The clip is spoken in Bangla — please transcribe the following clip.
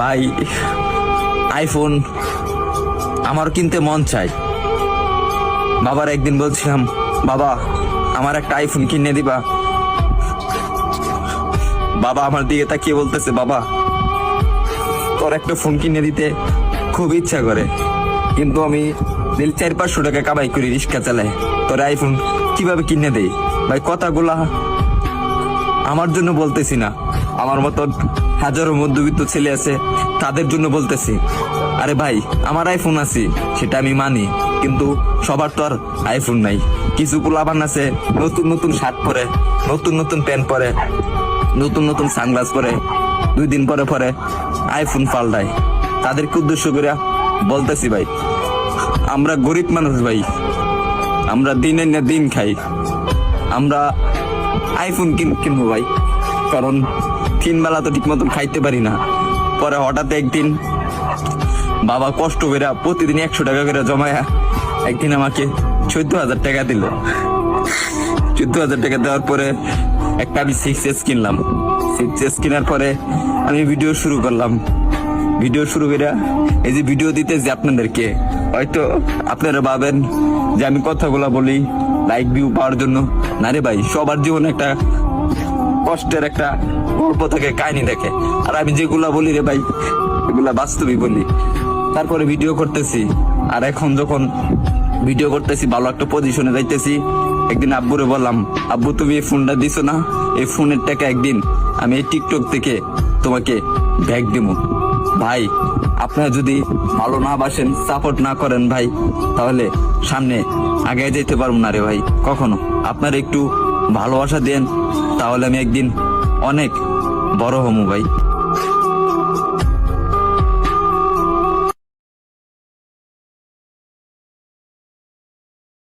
ভাই আইফোন আমার কিনতে মন চাই। বাবার একদিন বলছিলাম, বাবা আমার একটা আইফোন কিনে দিবা। বাবা আমার দিকে তাকিয়ে বলতেছে, বাবা তোর একটা ফোন কিনে দিতে খুব ইচ্ছা করে, কিন্তু আমি 400-500 টাকা কামাই করি, রিক্সা চালাই, তোর আইফোন কিভাবে কিনে দেই? ভাই কথাগুলা আমার জন্য বলতেছি না, আমার মতন হাজারো মধ্যবিত্ত ছেলে আছে তাদের জন্য বলতেছি। আরে ভাই আমার আইফোন আছে সেটা আমি মানি, কিন্তু সবার তো আর আইফোন নাই। কিছু পোলাপান আছে নতুন নতুন শার্ট পরে, নতুন নতুন প্যান্ট পরে, নতুন নতুন সানগ্লাস পরে, 2 দিন পরে পরে আইফোন পাল্টায়। তাদেরকে উদ্দেশ্য করে বলতেছি, ভাই আমরা গরিব মানুষ, ভাই আমরা দিনের না দিন খাই, আমরা আইফোন কিনবো ভাই, কারণ 3 বেলা তো ঠিক মতন খাইতে পারি না। পরে হঠাৎ একদিন বাবা কষ্ট করে প্রতিদিন 100 টাকা করে জমায়া একদিন আমাকে 14,000 টাকা দিল। 14,000 টাকা দেওয়ার পরে একটা আমি 6S কিনলাম। 6S কেনার পরে আমি ভিডিও শুরু করলাম। ভিডিও শুরু করে এই যে ভিডিও দিতেছি আপনাদেরকে, হয়তো আপনারা ভাবেন যে আমি কথাগুলা বলি লাইক ভিউ পাওয়ার জন্য। না রে ভাই, সবার জীবনে একটা কষ্টের একটা গল্প থাকে, কাহিনী থাকে, আর আমি যেগুলা বলি রে ভাই এগুলা বাস্তবই বলি। তারপরে ভিডিও করতেছি, আর এখন যখন ভিডিও করতেছি ভালো একটা পজিশনে যাইতেছি, একদিন আব্বুরে বললাম, আব্বু তুমি এই ফোনটা দিছো না, এই ফোনের টাকা একদিন আমি এই টিকটক থেকে তোমাকে ব্যাগ দেবো। ভাই আপনারা যদি ভালো না বাসেন, সাপোর্ট না করেন ভাই, তাহলে সামনে আগে যেতে পারবো না রে ভাই কখনো। আপনারা একটু ভালোবাসা দেন, তাহলে আমি একদিন অনেক বড় হমু ভাই।